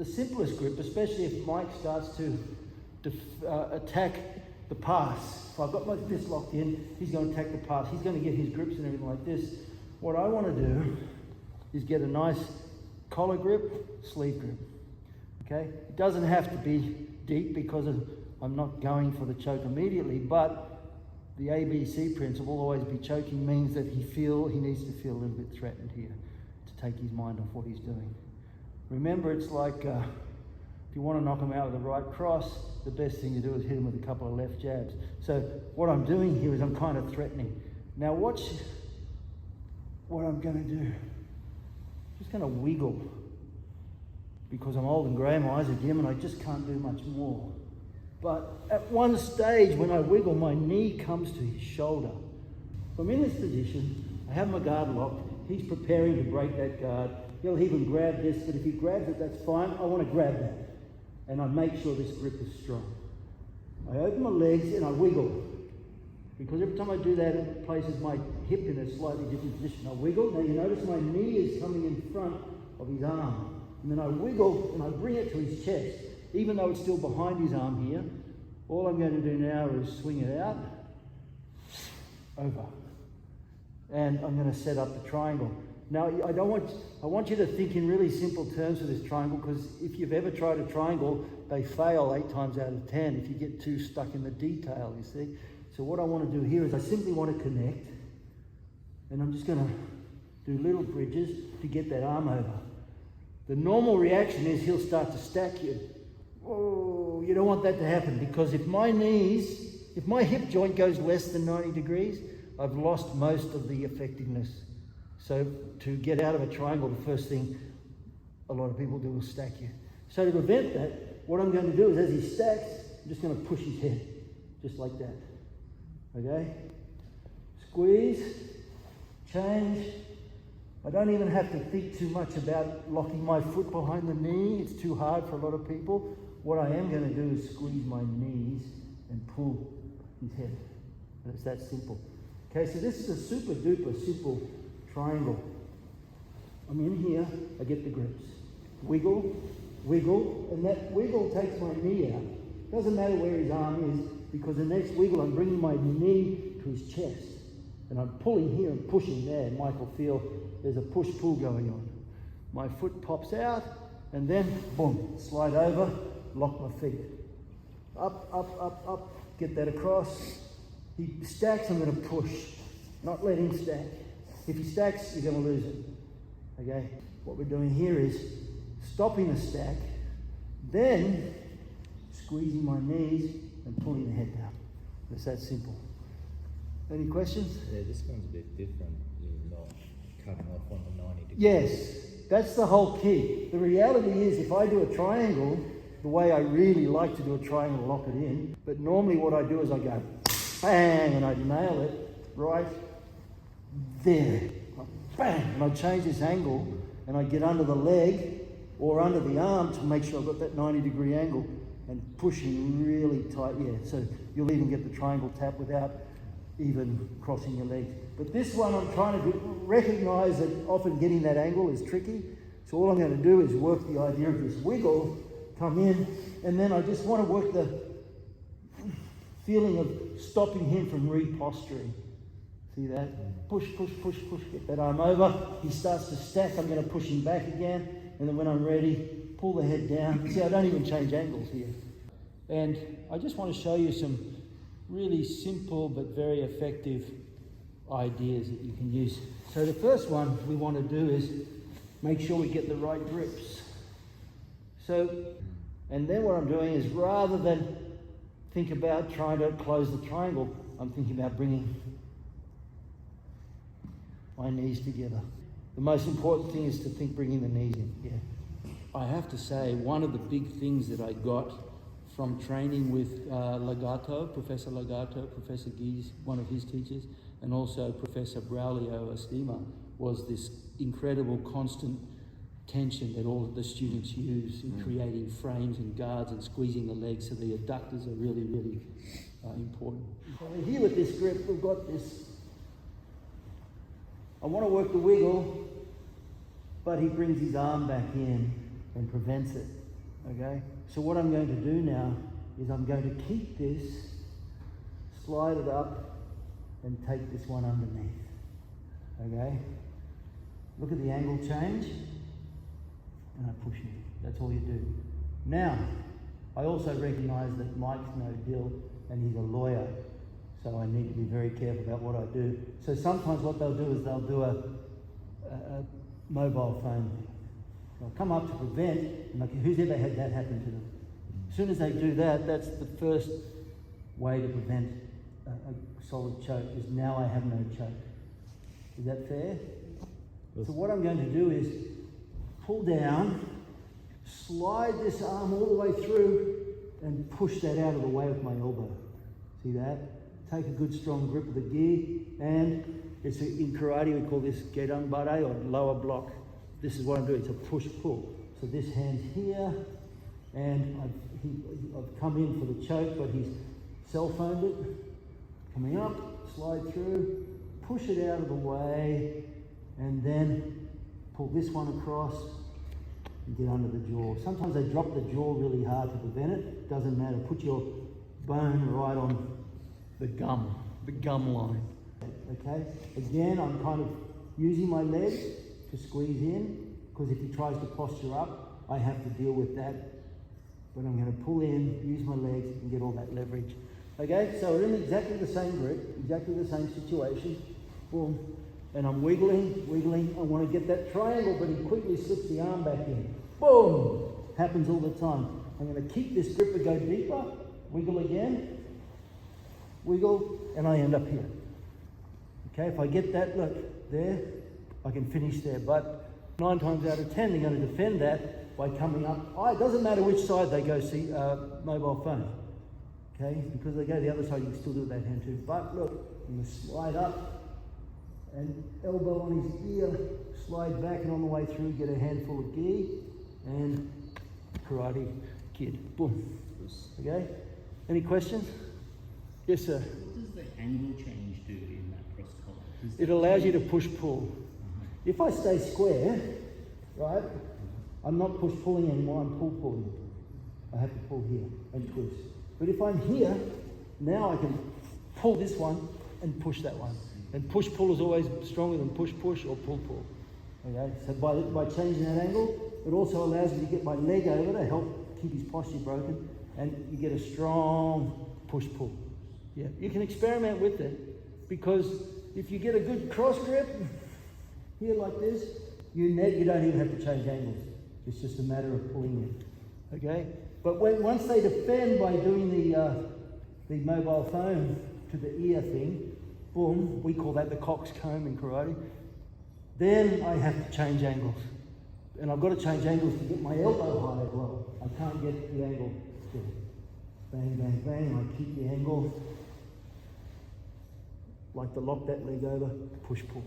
the simplest grip, especially if Mike starts to attack the pass. If I've got my fist locked in, he's going to attack the pass. He's going to get his grips and everything like this. What I want to do is get a nice collar grip, sleeve grip. Okay? It doesn't have to be deep because I'm not going for the choke immediately, but the ABC principle, always be choking, means that he needs to feel a little bit threatened here to take his mind off what he's doing. Remember, it's like if you want to knock him out with the right cross, the best thing to do is hit him with a couple of left jabs. So what I'm doing here is I'm kind of threatening. Now watch what I'm going to do. I'm just going to wiggle because I'm old and grey, my eyes are dim and I just can't do much more. But at one stage when I wiggle, my knee comes to his shoulder. So I'm in this position, I have my guard locked, he's preparing to break that guard. He'll even grab this, but if he grabs it, that's fine. I want to grab that. And I make sure this grip is strong. I open my legs and I wiggle. Because every time I do that, it places my hip in a slightly different position. I wiggle. Now you notice my knee is coming in front of his arm. And then I wiggle and I bring it to his chest. Even though it's still behind his arm here, all I'm going to do now is swing it out, over. And I'm going to set up the triangle. Now, I want you to think in really simple terms for this triangle, because if you've ever tried a triangle, they fail 8 times out of 10 if you get too stuck in the detail, you see. So what I want to do here is I simply want to connect, and I'm just going to do little bridges to get that arm over. The normal reaction is he'll start to stack you. Oh, you don't want that to happen, because if my hip joint goes less than 90 degrees, I've lost most of the effectiveness. So to get out of a triangle, the first thing a lot of people do is stack you. So to prevent that, what I'm going to do is as he stacks, I'm just going to push his head, just like that. Okay? Squeeze, change. I don't even have to think too much about locking my foot behind the knee. It's too hard for a lot of people. What I am going to do is squeeze my knees and pull his head. It's that simple. Okay, so this is a super duper simple triangle. I'm in here, I get the grips. Wiggle, wiggle, and that wiggle takes my knee out. Doesn't matter where his arm is, because the next wiggle I'm bringing my knee to his chest. And I'm pulling here and pushing there. Mike will feel there's a push-pull going on. My foot pops out, and then, boom, slide over, lock my feet. Up, up, up, up, get that across. He stacks, I'm going to push, not let him stack. If he stacks, you're going to lose it. Okay? What we're doing here is stopping the stack, then squeezing my knees and pulling the head down. It's that simple. Any questions? Yeah, this one's a bit different. You're not cutting off on the 90 degrees. Yes, that's the whole key. The reality is if I do a triangle, the way I really like to do a triangle, lock it in, but normally what I do is I go bang and I nail it right there. Bang! And I change this angle and I get under the leg or under the arm to make sure I've got that 90-degree angle and pushing really tight. Yeah, so you'll even get the triangle tap without even crossing your legs. But this one I'm trying to recognize that often getting that angle is tricky. So all I'm going to do is work the idea of this wiggle, come in, and then I just want to work the feeling of stopping him from reposturing. See that? Push, push, push, push, get that arm over. He starts to stack, I'm going to push him back again, and then when I'm ready, pull the head down. See, I don't even change angles here. And I just want to show you some really simple but very effective ideas that you can use. So the first one we want to do is make sure we get the right grips. So, and then what I'm doing is rather than think about trying to close the triangle, I'm thinking about bringing my knees together. The most important thing is to think bringing the knees in, yeah. I have to say, one of the big things that I got from training with Legato, Professor Legato, Professor Gies, one of his teachers, and also Professor Braulio Estima, was this incredible constant tension that all of the students use in creating frames and guards and squeezing the legs, so the adductors are really, really important. So here with this grip, we've got this. I want to work the wiggle, but he brings his arm back in and prevents it. Okay, so what I'm going to do now is I'm going to keep this, slide it up, and take this one underneath. Okay, look at the angle change, and I push it. That's all you do. Now, I also recognise that Mike's no dill, and he's a lawyer, so I need to be very careful about what I do. So sometimes what they'll do is they'll do a mobile phone thing. They'll come up to prevent, and like, who's ever had that happen to them? As soon as they do that, that's the first way to prevent a solid choke, is now I have no choke. Is that fair? Yes. So what I'm going to do is pull down, slide this arm all the way through, and push that out of the way with my elbow. See that? Take a good strong grip of the gi, and in karate we call this gedang bare, or lower block. This is what I'm doing, it's a push-pull. So this hand's here, and I've come in for the choke, but he's cell phoned it. Coming up, slide through, push it out of the way, and then pull this one across and get under the jaw. Sometimes they drop the jaw really hard to prevent it. Doesn't matter, put your bone right on the gum line. Okay, again, I'm kind of using my legs to squeeze in, because if he tries to posture up, I have to deal with that. But I'm going to pull in, use my legs, and get all that leverage. Okay, so we're in exactly the same grip, exactly the same situation. Boom. And I'm wiggling. I want to get that triangle, but he quickly slips the arm back in. Boom! Happens all the time. I'm going to keep this grip and go deeper. Wiggle again. Wiggle, and I end up here. Okay, if I get that, look, there, I can finish there. But 9 times out of 10, they're going to defend that by coming up. It doesn't matter which side they go see mobile phone. Okay, because they go the other side, you can still do it with that hand too. But look, I'm going to slide up, and elbow on his ear, slide back, and on the way through, get a handful of gi, and Karate Kid. Boom. Okay, any questions? Yes, sir. What does the angle change do in that cross collar? It allows you to push-pull. If I stay square, right, I'm not push-pulling anymore, I'm pull-pulling. I have to pull here and twist. But if I'm here, now I can pull this one and push that one. And push-pull is always stronger than push-push or pull-pull. Okay, so by changing that angle, it also allows me to get my leg over to help keep his posture broken, and you get a strong push-pull. Yeah, you can experiment with it, because if you get a good cross grip here like this, you don't even have to change angles. It's just a matter of pulling it. Okay, but once they defend by doing the mobile phone to the ear thing, boom, we call that the coxcomb in karate. Then I have to change angles, and I've got to change angles to get my elbow high as well. I can't get the angle. Bang, bang, bang. I keep the angle. Like to lock that leg over, push, pull.